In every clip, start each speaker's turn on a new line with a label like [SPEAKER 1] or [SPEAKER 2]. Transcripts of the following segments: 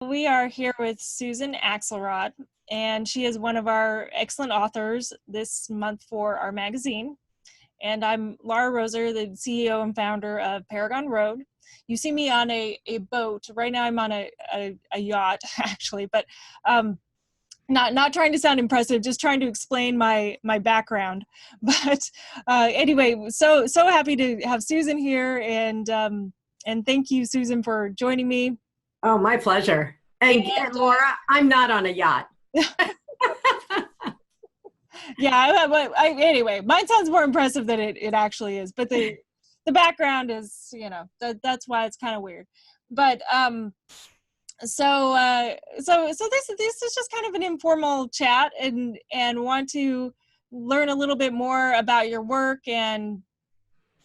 [SPEAKER 1] We are here with Susan Axelrod, and she is one of our excellent authors this month for our magazine. And I'm Laura Roser, the CEO and founder of Paragon Road. You see me on a boat. Right now I'm on a yacht, actually, but not trying to sound impressive, just trying to explain my background. But anyway, so happy to have Susan here, and thank you, Susan, for joining me.
[SPEAKER 2] Oh, my pleasure. And Laura, I'm not on a yacht.
[SPEAKER 1] Yeah, anyway, mine sounds more impressive than it actually is, but the background is, that's why it's kind of weird. But so this is just kind of an informal chat, and want to learn a little bit more about your work and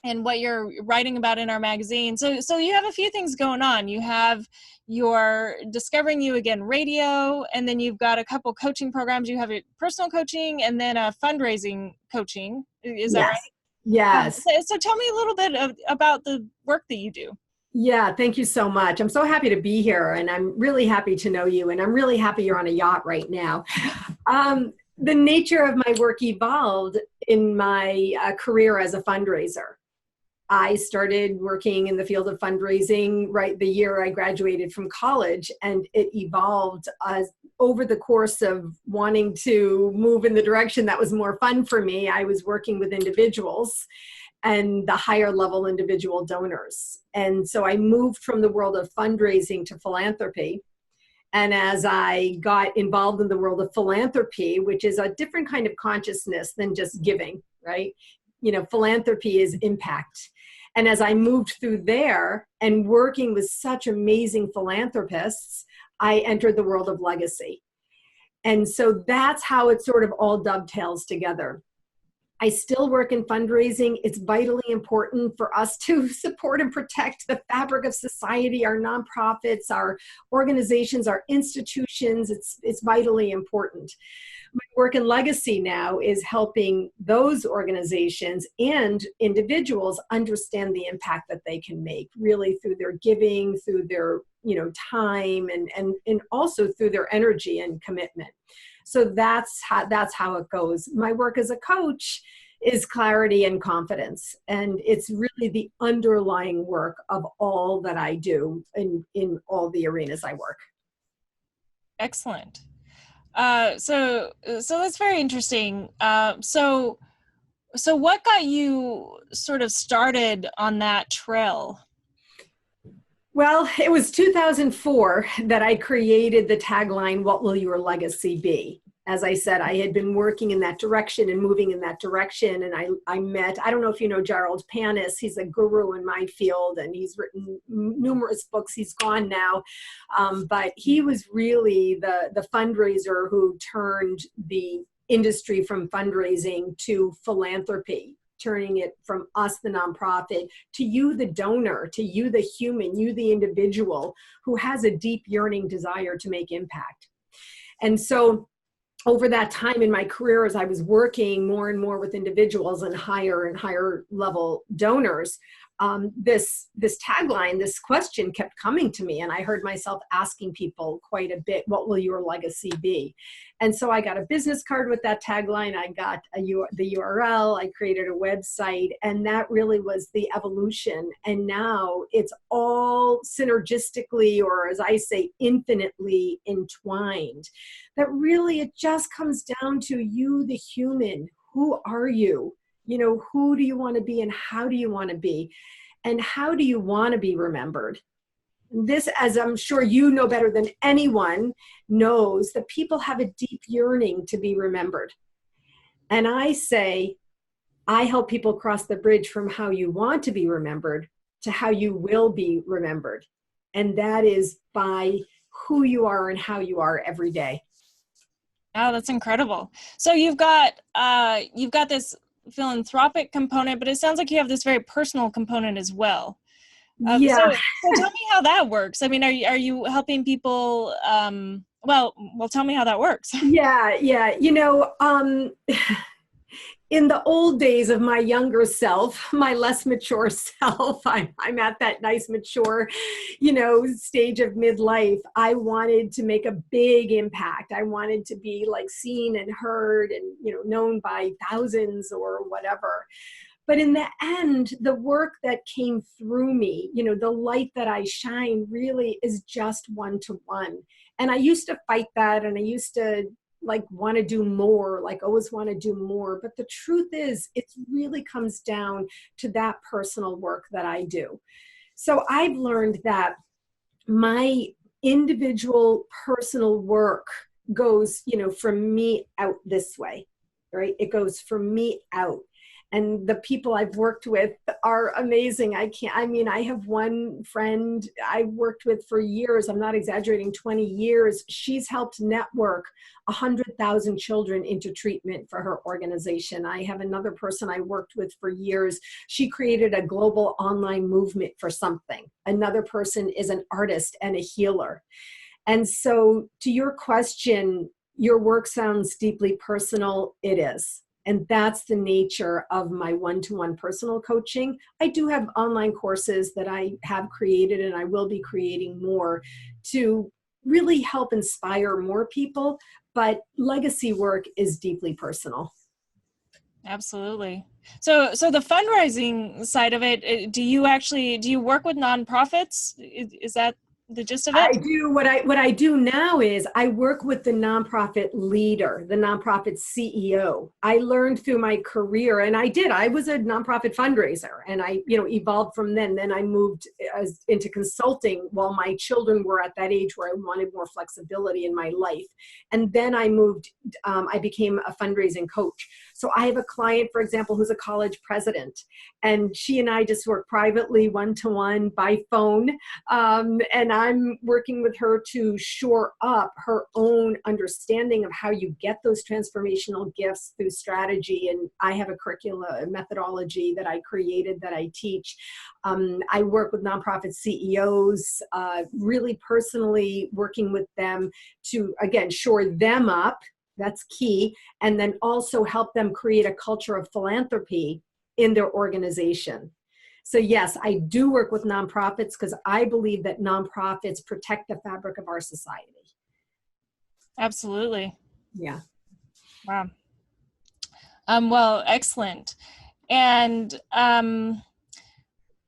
[SPEAKER 1] what you're writing about in our magazine. So you have a few things going on. You have your Discovering You Again radio, and then you've got a couple coaching programs. You have your personal coaching and then a fundraising coaching. Is that right?
[SPEAKER 2] Yes.
[SPEAKER 1] So tell me a little bit about the work that you do.
[SPEAKER 2] Yeah, thank you so much. I'm so happy to be here, and I'm really happy to know you, and I'm really happy you're on a yacht right now. The nature of my work evolved in my career as a fundraiser. I started working in the field of fundraising right the year I graduated from college, and it evolved over the course of wanting to move in the direction that was more fun for me. I was working with individuals and the higher level individual donors. And so I moved from the world of fundraising to philanthropy. And as I got involved in the world of philanthropy, which is a different kind of consciousness than just giving, right? Philanthropy is impact. And as I moved through there and working with such amazing philanthropists, I entered the world of legacy. And so that's how it sort of all dovetails together. I still work in fundraising. It's vitally important for us to support and protect the fabric of society, our nonprofits, our organizations, our institutions. It's vitally important. My work in legacy now is helping those organizations and individuals understand the impact that they can make, really through their giving, through their time, and also through their energy and commitment. So that's how it goes. My work as a coach is clarity and confidence, and it's really the underlying work of all that I do in all the arenas I work.
[SPEAKER 1] Excellent. So that's very interesting. So what got you sort of started on that trail?
[SPEAKER 2] Well, it was 2004 that I created the tagline, "What will your legacy be?" As I said, I had been working in that direction and moving in that direction. And I met, I don't know if you know Gerald Panis, he's a guru in my field, and he's written numerous books. He's gone now. But he was really the fundraiser who turned the industry from fundraising to philanthropy, turning it from us, the nonprofit, to you, the donor, to you, the human, you, the individual who has a deep yearning desire to make impact. And so over that time in my career, as I was working more and more with individuals and higher level donors, this tagline, this question kept coming to me, and I heard myself asking people quite a bit, "What will your legacy be?" And so I got a business card with that tagline. I got the URL. I created a website, and that really was the evolution. And now it's all synergistically, or as I say, infinitely entwined. That really it just comes down to you, the human. Who are you? Who do you want to be, and how do you want to be? And how do you want to be remembered? This, as I'm sure you know better than anyone, knows that people have a deep yearning to be remembered. And I say, I help people cross the bridge from how you want to be remembered to how you will be remembered. And that is by who you are and how you are every day.
[SPEAKER 1] Oh, that's incredible. So you've got this philanthropic component, but it sounds like you have this very personal component as well.
[SPEAKER 2] Yeah.
[SPEAKER 1] So tell me how that works. I mean, are you helping people? Well, tell me how that works.
[SPEAKER 2] Yeah. in the old days of my younger self, my less mature self, I'm at that nice mature, stage of midlife. I wanted to make a big impact. I wanted to be like seen and heard and, known by thousands or whatever. But in the end, the work that came through me, the light that I shine really is just one-to-one. And I used to fight that, and I used to want to do more, always want to do more. But the truth is, it really comes down to that personal work that I do. So I've learned that my individual personal work goes, from me out this way, right? It goes from me out. And the people I've worked with are amazing. I have one friend I worked with for years. I'm not exaggerating, 20 years. She's helped network 100,000 children into treatment for her organization. I have another person I worked with for years. She created a global online movement for something. Another person is an artist and a healer. And so to your question, your work sounds deeply personal. It is. And that's the nature of my one-to-one personal coaching. I do have online courses that I have created, and I will be creating more to really help inspire more people. But legacy work is deeply personal.
[SPEAKER 1] Absolutely. So the fundraising side of it, do you work with nonprofits? Is that the gist of it?
[SPEAKER 2] I do. What I do now is I work with the nonprofit leader, the nonprofit CEO. I learned through my career, and I was a nonprofit fundraiser, and I, evolved from then. Then I moved into consulting while my children were at that age where I wanted more flexibility in my life. And then I moved, I became a fundraising coach. So I have a client, for example, who's a college president, and she and I just work privately, one-to-one by phone. And I'm working with her to shore up her own understanding of how you get those transformational gifts through strategy. And I have a curricula, a methodology that I created that I teach. I work with nonprofit CEOs, really personally working with them to, again, shore them up. That's key. And then also help them create a culture of philanthropy in their organization. So yes, I do work with nonprofits because I believe that nonprofits protect the fabric of our society.
[SPEAKER 1] Absolutely.
[SPEAKER 2] Yeah.
[SPEAKER 1] Wow. Well, excellent. And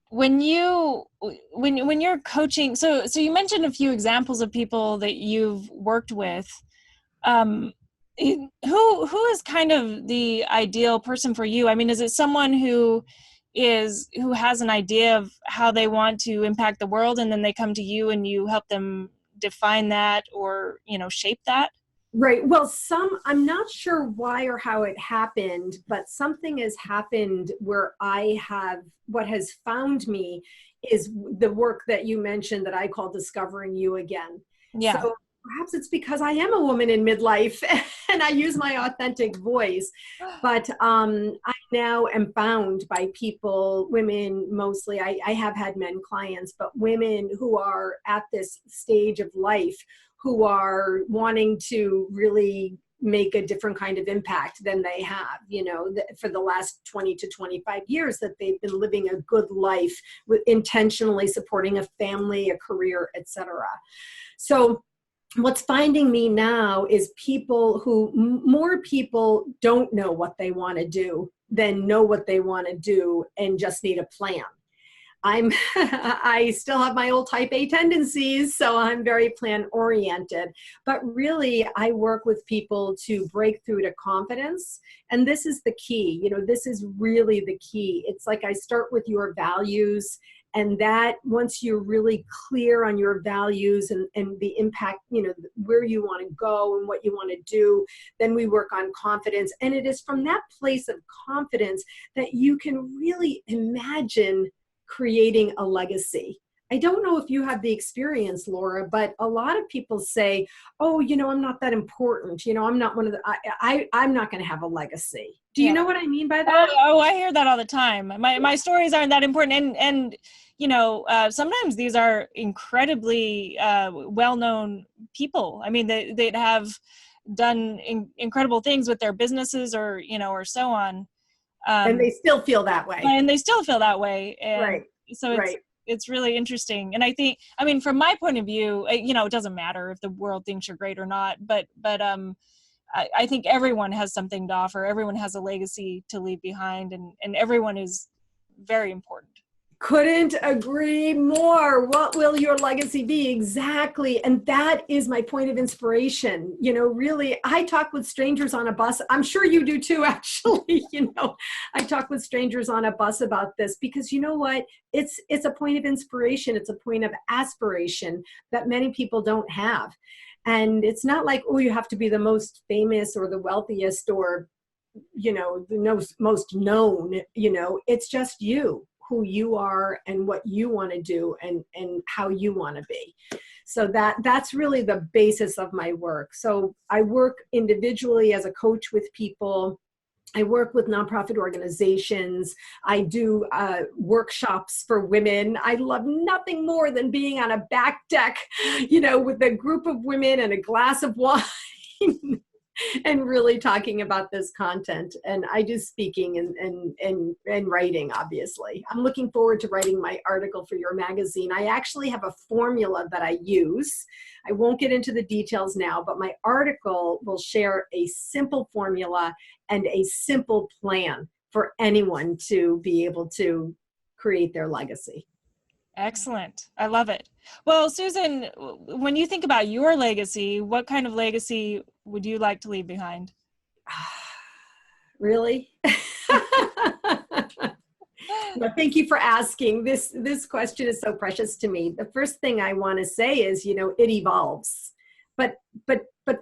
[SPEAKER 1] when you're coaching, so you mentioned a few examples of people that you've worked with. Who is kind of the ideal person for you? I mean, is it someone who has an idea of how they want to impact the world, and then they come to you and you help them define that or, shape that?
[SPEAKER 2] Right. Well, I'm not sure why or how it happened, but something has happened where what has found me is the work that you mentioned that I call discovering you again.
[SPEAKER 1] Yeah.
[SPEAKER 2] So perhaps it's because I am a woman in midlife and I use my authentic voice, but I now am found by people, women mostly. I have had men clients, but women who are at this stage of life who are wanting to really make a different kind of impact than they have, for the last 20 to 25 years that they've been living a good life with intentionally supporting a family, a career, etc. So what's finding me now is more people don't know what they want to do than know what they want to do and just need a plan. I still have my old type A tendencies, so I'm very plan oriented, but really I work with people to break through to confidence. And this is the key, this is really the key. It's like I start with your values, and that once you're really clear on your values and the impact, where you want to go and what you want to do, then we work on confidence. And it is from that place of confidence that you can really imagine creating a legacy. I don't know if you have the experience, Laura, but a lot of people say, oh, I'm not that important. I'm not one of I'm not going to have a legacy. Do you know what I mean by that?
[SPEAKER 1] Oh, I hear that all the time. My stories aren't that important. And sometimes these are incredibly well-known people. I mean, they'd have done incredible things with their businesses or so on.
[SPEAKER 2] And they still feel that way.
[SPEAKER 1] And they still feel that way. And
[SPEAKER 2] right.
[SPEAKER 1] so it's really interesting. And I think, I mean, from my point of view, it doesn't matter if the world thinks you're great or not, but I think everyone has something to offer. Everyone has a legacy to leave behind, and everyone is very important.
[SPEAKER 2] Couldn't agree more. What will your legacy be? Exactly. And that is my point of inspiration. Really, I talk with strangers on a bus. I'm sure you do too, actually. I talk with strangers on a bus about this because you know what? It's a point of inspiration. It's a point of aspiration that many people don't have. And it's not like, oh, you have to be the most famous or the wealthiest or, the most known, it's just you, who you are and what you want to do and how you want to be. So that's really the basis of my work. So I work individually as a coach with people. I work with nonprofit organizations. I do workshops for women. I love nothing more than being on a back deck, with a group of women and a glass of wine and really talking about this content. And I do speaking and writing, obviously. I'm looking forward to writing my article for your magazine. I actually have a formula that I use. I won't get into the details now, but my article will share a simple formula and a simple plan for anyone to be able to create their legacy.
[SPEAKER 1] Excellent. I love it. Well, Susan, when you think about your legacy, what kind of legacy would you like to leave behind?
[SPEAKER 2] Really? Well, thank you for asking. This question is so precious to me. The first thing I want to say is, it evolves. But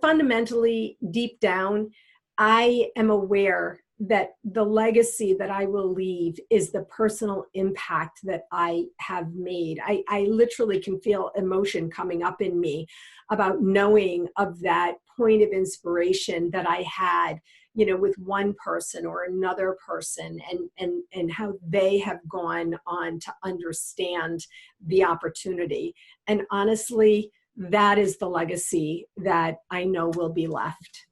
[SPEAKER 2] fundamentally, deep down, I am aware that the legacy that I will leave is the personal impact that I have made. I literally can feel emotion coming up in me about knowing of that point of inspiration that I had, with one person or another person and how they have gone on to understand the opportunity. And honestly, that is the legacy that I know will be left.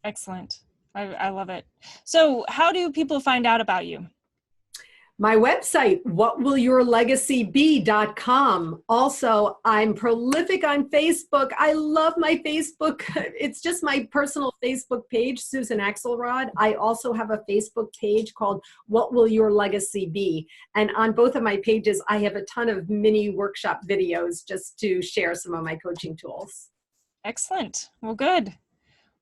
[SPEAKER 1] Excellent. I love it. So how do people find out about you?
[SPEAKER 2] My website, whatwillyourlegacybe.com. Also, I'm prolific on Facebook. I love my Facebook. It's just my personal Facebook page, Susan Axelrod. I also have a Facebook page called What Will Your Legacy Be? And on both of my pages, I have a ton of mini workshop videos just to share some of my coaching tools.
[SPEAKER 1] Excellent. Well, good.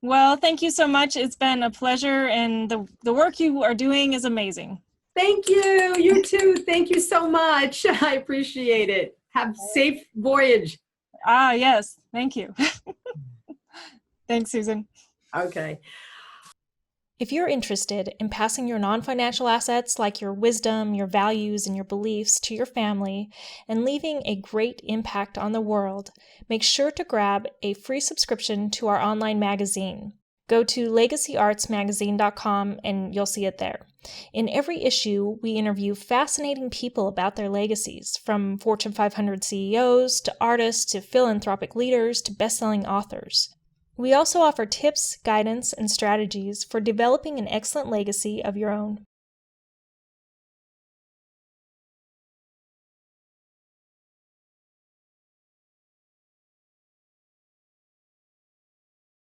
[SPEAKER 1] Well, thank you so much. It's been a pleasure, and the work you are doing is amazing.
[SPEAKER 2] Thank you. You too. Thank you so much. I appreciate it. Have a safe voyage.
[SPEAKER 1] Yes. Thank you. Thanks, Susan.
[SPEAKER 2] Okay.
[SPEAKER 3] If you're interested in passing your non-financial assets like your wisdom, your values, and your beliefs to your family and leaving a great impact on the world, make sure to grab a free subscription to our online magazine. Go to legacyartsmagazine.com and you'll see it there. In every issue, we interview fascinating people about their legacies, from Fortune 500 CEOs to artists to philanthropic leaders to best-selling authors. We also offer tips, guidance, and strategies for developing an excellent legacy of your own.